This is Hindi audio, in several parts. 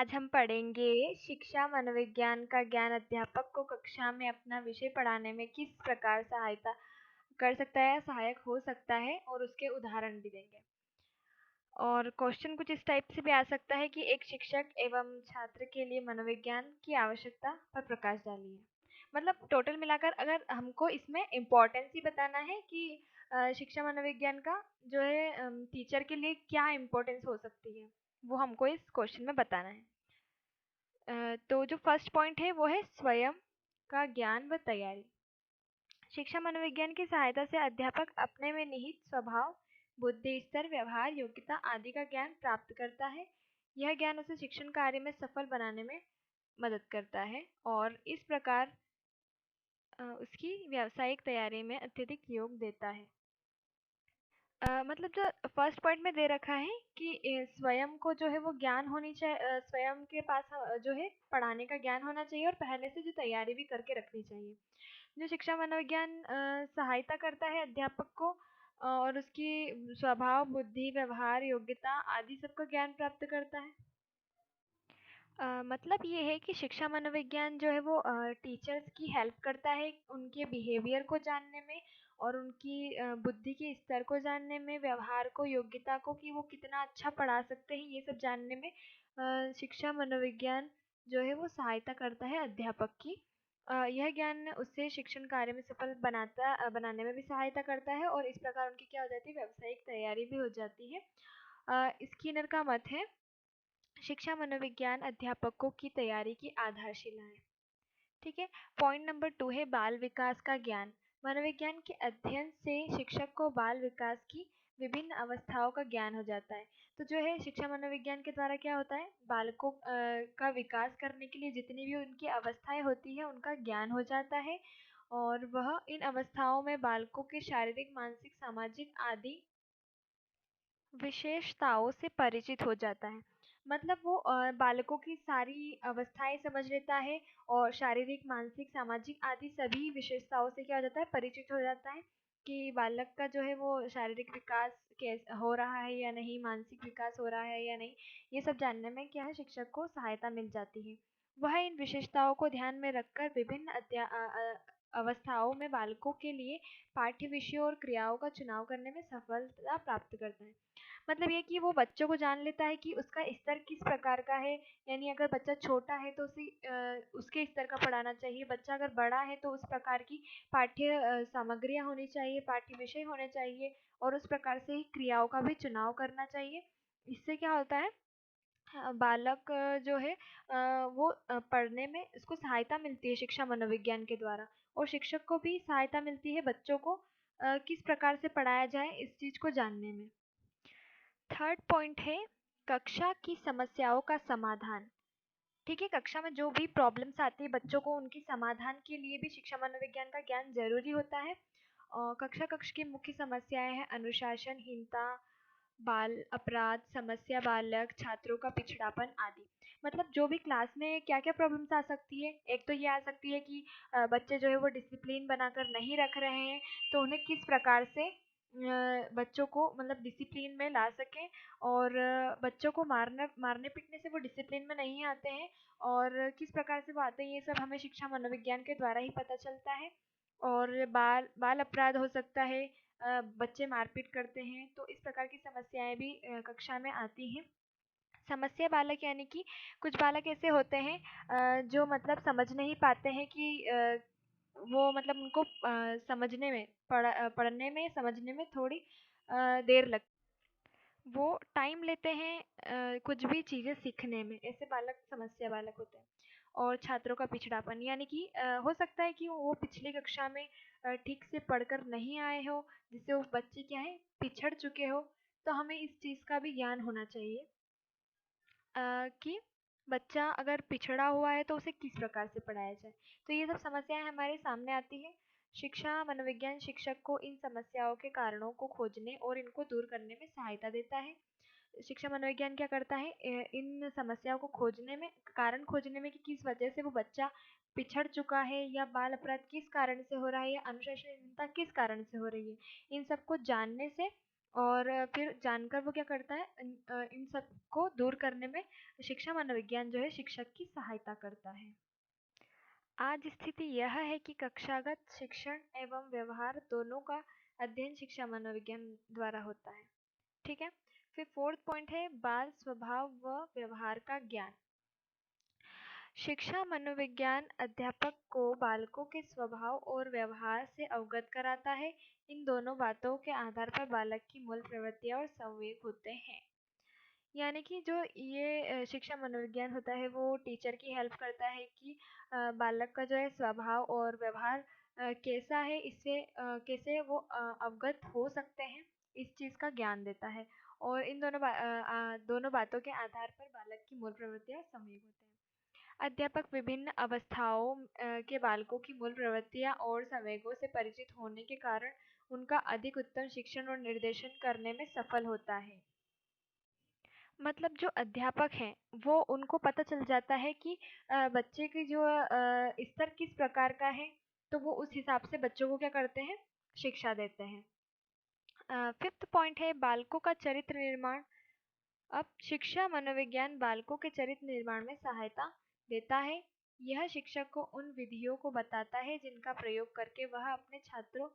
आज हम पढ़ेंगे शिक्षा मनोविज्ञान का ज्ञान अध्यापक को कक्षा में अपना विषय पढ़ाने में किस प्रकार सहायता कर सकता है, सहायक हो सकता है और उसके उदाहरण भी देंगे। और क्वेश्चन कुछ इस टाइप से भी आ सकता है कि एक शिक्षक एवं छात्र के लिए मनोविज्ञान की आवश्यकता पर प्रकाश डालिए। मतलब टोटल मिलाकर अगर हमको इसमें इम्पोर्टेंस ही बताना है कि शिक्षा मनोविज्ञान का जो है टीचर के लिए क्या इम्पोर्टेंस हो सकती है, वो हमको इस क्वेश्चन में बताना है। तो जो फर्स्ट पॉइंट है वो है स्वयं का ज्ञान व तैयारी। शिक्षा मनोविज्ञान की सहायता से अध्यापक अपने में निहित स्वभाव, बुद्धि स्तर, व्यवहार, योग्यता आदि का ज्ञान प्राप्त करता है। यह ज्ञान उसे शिक्षण कार्य में सफल बनाने में मदद करता है और इस प्रकार उसकी व्यावसायिक तैयारी में अत्यधिक योग देता है। मतलब जो फर्स्ट पॉइंट में दे रखा है कि स्वयं को जो है वो ज्ञान होनी चाहिए, स्वयं के पास जो है पढ़ाने का ज्ञान होना चाहिए और पहले से जो तैयारी भी करके रखनी चाहिए। जो शिक्षा मनोविज्ञान सहायता करता है अध्यापक को और उसकी स्वभाव, बुद्धि, व्यवहार, योग्यता आदि सबका ज्ञान प्राप्त करता है। मतलब ये है कि शिक्षा मनोविज्ञान जो है वो टीचर्स की हेल्प करता है उनके बिहेवियर को जानने में और उनकी बुद्धि के स्तर को जानने में, व्यवहार को, योग्यता को कि वो कितना अच्छा पढ़ा सकते हैं, ये सब जानने में शिक्षा मनोविज्ञान जो है वो सहायता करता है अध्यापक की। यह ज्ञान उससे शिक्षण कार्य में सफल बनाने में भी सहायता करता है और इस प्रकार उनकी क्या हो जाती है, व्यावसायिक तैयारी भी हो जाती है। स्किनर का मत है, शिक्षा मनोविज्ञान अध्यापकों की तैयारी की आधारशिला है। ठीक है। पॉइंट नंबर 2 है बाल विकास का ज्ञान। मनोविज्ञान के अध्ययन से शिक्षक को बाल विकास की विभिन्न अवस्थाओं का ज्ञान हो जाता है। तो जो है शिक्षा मनोविज्ञान के द्वारा क्या होता है, बालकों का विकास करने के लिए जितनी भी उनकी अवस्थाएं होती है उनका ज्ञान हो जाता है और वह इन अवस्थाओं में बालकों के शारीरिक, मानसिक, सामाजिक आदि विशेषताओं से परिचित हो जाता है। मतलब वो बालकों की सारी अवस्थाएं समझ लेता है और शारीरिक, मानसिक, सामाजिक आदि सभी विशेषताओं से क्या हो जाता है, परिचित हो जाता है कि बालक का जो है वो शारीरिक विकास कैसे हो रहा है या नहीं, मानसिक विकास हो रहा है या नहीं, ये सब जानने में क्या है, शिक्षक को सहायता मिल जाती है। वह इन विशेषताओं को ध्यान में रखकर विभिन्न अवस्थाओं में बालकों के लिए पाठ्य विषयों और क्रियाओं का चुनाव करने में सफलता प्राप्त करता है। मतलब ये कि वो बच्चों को जान लेता है कि उसका स्तर किस प्रकार का है, यानी अगर बच्चा छोटा है तो उसके स्तर का पढ़ाना चाहिए, बच्चा अगर बड़ा है तो उस प्रकार की पाठ्य सामग्रियाँ होनी चाहिए, पाठ्य विषय होने चाहिए और उस प्रकार से ही क्रियाओं का भी चुनाव करना चाहिए। इससे क्या होता है, बालक जो है वो पढ़ने में उसको सहायता मिलती है शिक्षा मनोविज्ञान के द्वारा और शिक्षक को भी सहायता मिलती है बच्चों को किस प्रकार से पढ़ाया जाए इस चीज़ को जानने में। थर्ड पॉइंट है कक्षा की समस्याओं का समाधान। ठीक है, कक्षा में जो भी प्रॉब्लम्स आती है बच्चों को उनकी समाधान के लिए भी शिक्षा मनोविज्ञान का ज्ञान जरूरी होता है। कक्षा की मुख्य समस्याएं हैं अनुशासनहीनता, बाल अपराध, समस्या बालक, छात्रों का पिछड़ापन आदि। मतलब जो भी क्लास में क्या क्या प्रॉब्लम्स आ सकती है, एक तो ये आ सकती है कि बच्चे जो है वो डिसिप्लिन बनाकर नहीं रख रहे हैं, तो उन्हें किस प्रकार से बच्चों को मतलब डिसिप्लिन में ला सकें और बच्चों को मारने पीटने से वो डिसिप्लिन में नहीं आते हैं और किस प्रकार से वो आते हैं, ये सब हमें शिक्षा मनोविज्ञान के द्वारा ही पता चलता है। और बाल बाल अपराध हो सकता है, बच्चे मारपीट करते हैं, तो इस प्रकार की समस्याएं भी कक्षा में आती हैं। समस्या बालक यानी कि कुछ बालक ऐसे होते हैं जो मतलब समझ नहीं पाते हैं कि वो मतलब उनको समझने में पढ़ने में समझने में थोड़ी देर लग, वो टाइम लेते हैं कुछ भी चीज़ें सीखने में, ऐसे बालक समस्या बालक होते हैं। और छात्रों का पिछड़ापन यानी कि हो सकता है कि वो पिछली कक्षा में ठीक से पढ़कर नहीं आए हो, जिससे वो बच्चे क्या है पिछड़ चुके हो, तो हमें इस चीज़ का भी ज्ञान होना चाहिए कि बच्चा अगर पिछड़ा हुआ है तो उसे किस प्रकार से पढ़ाया जाए। तो ये सब समस्याएं हमारे सामने आती हैं। शिक्षा मनोविज्ञान शिक्षक को इन समस्याओं के कारणों को खोजने और इनको दूर करने में सहायता देता है। शिक्षा मनोविज्ञान क्या करता है, इन समस्याओं को खोजने में, कारण खोजने में कि किस वजह से वो बच्चा पिछड़ चुका है या बाल अपराध किस कारण से हो रहा है या अनुशासनहीनता किस कारण से हो रही है, इन सबको जानने से और फिर जानकर वो क्या करता है, इन सब को दूर करने में शिक्षा मनोविज्ञान जो है शिक्षक की सहायता करता है। आज स्थिति यह है कि कक्षागत शिक्षण एवं व्यवहार दोनों का अध्ययन शिक्षा मनोविज्ञान द्वारा होता है। ठीक है। फिर फोर्थ पॉइंट है बाल स्वभाव व व्यवहार का ज्ञान। शिक्षा मनोविज्ञान अध्यापक को बालकों के स्वभाव और व्यवहार से अवगत कराता है। इन दोनों बातों के आधार पर बालक की मूल प्रवृत्तियां और संवेग होते हैं। यानी कि जो ये शिक्षा मनोविज्ञान होता है वो टीचर की हेल्प करता है कि बालक का जो है स्वभाव और व्यवहार कैसा है, इससे कैसे वो अवगत हो सकते हैं, इस चीज़ का ज्ञान देता है। और इन दोनों बातों के आधार पर बालक की मूल प्रवृत्तियां संवेग होते हैं। अध्यापक विभिन्न अवस्थाओं के बालकों की मूल प्रवृत्तियां और संवेगों से परिचित होने के कारण उनका अधिक उत्तम शिक्षण और निर्देशन करने में सफल होता है। मतलब जो अध्यापक हैं वो उनको पता चल जाता है कि बच्चे की जो स्तर किस प्रकार का है, तो वो उस हिसाब से बच्चों को क्या करते हैं, शिक्षा देते हैं। फिफ्थ पॉइंट है बालकों का चरित्र निर्माण। अब शिक्षा मनोविज्ञान बालकों के चरित्र निर्माण में सहायता देता है। यह शिक्षक को उन विधियों को बताता है जिनका प्रयोग करके वह अपने छात्रों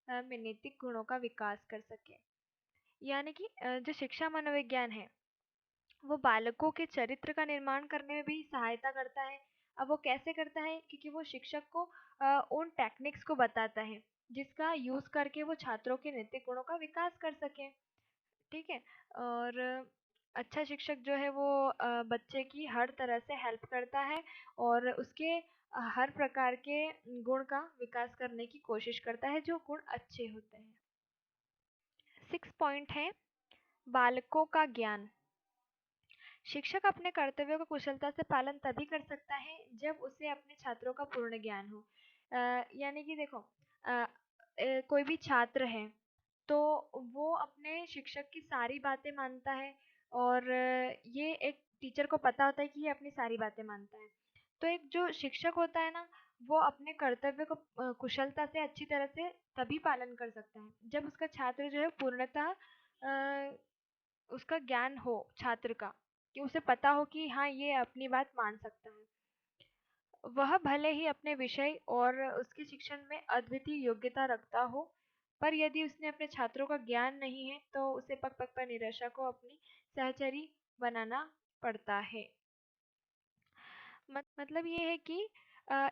में नैतिक गुणों का विकास कर सके। यानी कि जो शिक्षा मनोविज्ञान है वो बालकों के चरित्र का निर्माण करने में भी सहायता करता है। अब वो कैसे करता है, क्योंकि वो शिक्षक को उन टेक्निक्स को बताता है जिसका यूज करके वो छात्रों के नैतिक गुणों का विकास कर सके। ठीक है। और अच्छा शिक्षक जो है वो बच्चे की हर तरह से हेल्प करता है और उसके हर प्रकार के गुण का विकास करने की कोशिश करता है जो गुण अच्छे होते हैं। सिक्स पॉइंट है बालकों का ज्ञान। शिक्षक अपने कर्तव्यों का कुशलता से पालन तभी कर सकता है जब उसे अपने छात्रों का पूर्ण ज्ञान हो। यानी कि देखो, कोई भी छात्र है तो वो अपने शिक्षक की सारी बातें मानता है और ये एक टीचर को पता होता है कि ये अपनी सारी बातें मानता है। तो एक जो शिक्षक होता है ना, वो अपने कर्तव्य को कुशलता से अच्छी तरह से तभी पालन कर सकता है जब उसका छात्र जो है पूर्णतः उसका ज्ञान हो छात्र का, कि उसे पता हो कि हाँ ये अपनी बात मान सकता है। वह भले ही अपने विषय और उसके शिक्षण में अद्वितीय योग्यता रखता हो, पर यदि उसने अपने छात्रों का ज्ञान नहीं है तो उसे पग पग पर निराशा को अपनी सहचरी बनाना पड़ता है। मतलब ये है कि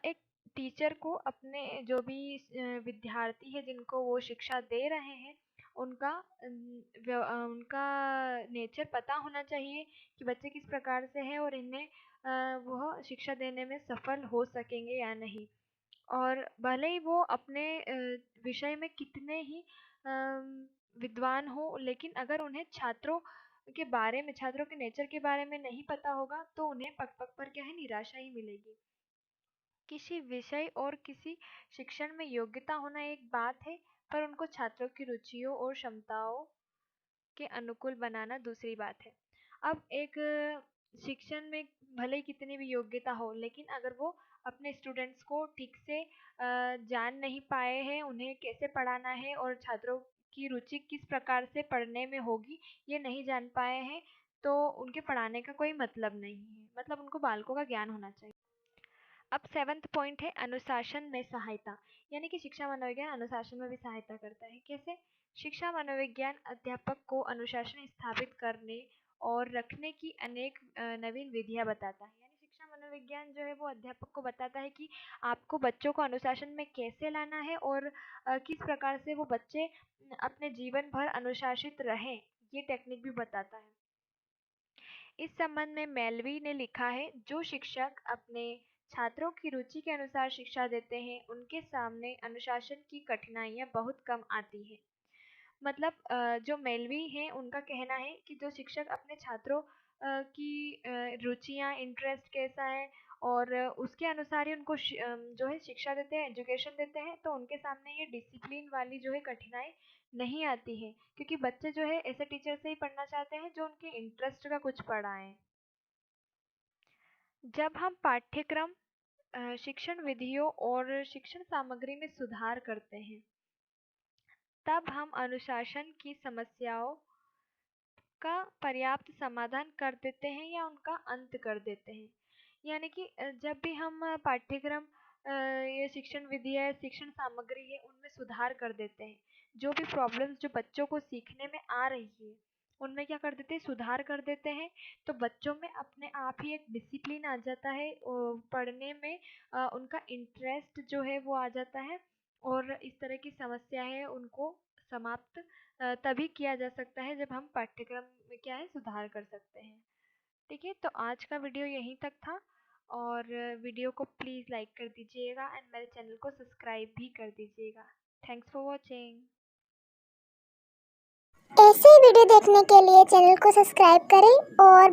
एक टीचर को अपने जो भी विद्यार्थी है जिनको वो शिक्षा दे रहे हैं उनका उनका नेचर पता होना चाहिए कि बच्चे किस प्रकार से हैं और इन्हें वह शिक्षा देने में सफल हो सकेंगे या नहीं। और भले ही वो अपने विषय में कितने ही विद्वान हो, लेकिन अगर उन्हें छात्रों के बारे में, छात्रों के नेचर के बारे में नहीं पता होगा तो उन्हें पग-पग पर क्या है, निराशा ही मिलेगी। किसी विषय और किसी शिक्षण में योग्यता होना एक बात है, पर उनको छात्रों की रुचियों और क्षमताओं के अनुकूल बनाना दूसरी बात है। अब एक शिक्षण में भले ही कितनी भी योग्यता हो, लेकिन अगर वो अपने स्टूडेंट्स को ठीक से जान नहीं पाए हैं, उन्हें कैसे पढ़ाना है और छात्रों की रुचि किस प्रकार से पढ़ने में होगी, ये नहीं जान पाए हैं, तो उनके पढ़ाने का कोई मतलब नहीं है। मतलब उनको बालकों का ज्ञान होना चाहिए। अब सेवंथ पॉइंट है अनुशासन में सहायता। यानी कि शिक्षा मनोविज्ञान अनुशासन में भी सहायता करता है। कैसे? शिक्षा मनोविज्ञान अध्यापक को अनुशासन स्थापित करने और रखने की अनेक नवीन विधियां बताता है। यानी शिक्षा मनोविज्ञान जो है वो अध्यापक को बताता है कि आपको बच्चों को अनुशासन में कैसे लाना है और किस प्रकार से वो बच्चे अपने जीवन भर अनुशासित रहें, ये टेक्निक भी बताता है। इस संबंध में मेलवी ने लिखा है, जो शिक्षक अपने छात्रों की रुचि के अनुसार शिक्षा देते हैं उनके सामने अनुशासन की कठिनाइयां बहुत कम आती हैं। मतलब जो मेलवी हैं उनका कहना है कि जो शिक्षक अपने छात्रों की रुचियां, इंटरेस्ट कैसा है और उसके अनुसार ही उनको जो है शिक्षा देते हैं, एजुकेशन देते हैं, तो उनके सामने ये डिसिप्लिन वाली जो है कठिनाई नहीं आती है, क्योंकि बच्चे जो है ऐसे टीचर से ही पढ़ना चाहते हैं जो उनके इंटरेस्ट का कुछ पढ़ाएं। जब हम पाठ्यक्रम, शिक्षण विधियों और शिक्षण सामग्री में सुधार करते हैं तब हम अनुशासन की समस्याओं का पर्याप्त समाधान कर देते हैं या उनका अंत कर देते हैं। यानी कि जब भी हम पाठ्यक्रम ये शिक्षण विधि है, शिक्षण सामग्री है, उनमें सुधार कर देते हैं। जो भी प्रॉब्लम्स जो बच्चों को सीखने में आ रही है, उनमें क्या कर देते हैं, सुधार कर देते हैं। तो बच्चों में अपने आप ही एक डिसिप्लिन आ जाता है, पढ़ने में उनका इंटरेस्ट जो है वो आ जाता है, और इस तरह की समस्याएं हैं उनको समाप्त तभी किया जा सकता है जब हम पाठ्यक्रम में क्या है, सुधार कर सकते हैं। ठीक है, तो आज का वीडियो यहीं तक था, और वीडियो को प्लीज़ लाइक कर दीजिएगा एंड मेरे चैनल को सब्सक्राइब भी कर दीजिएगा। Thanks for watching. ऐसे ही वीडियो देखने के लिए चैनल को सब्सक्राइब करें और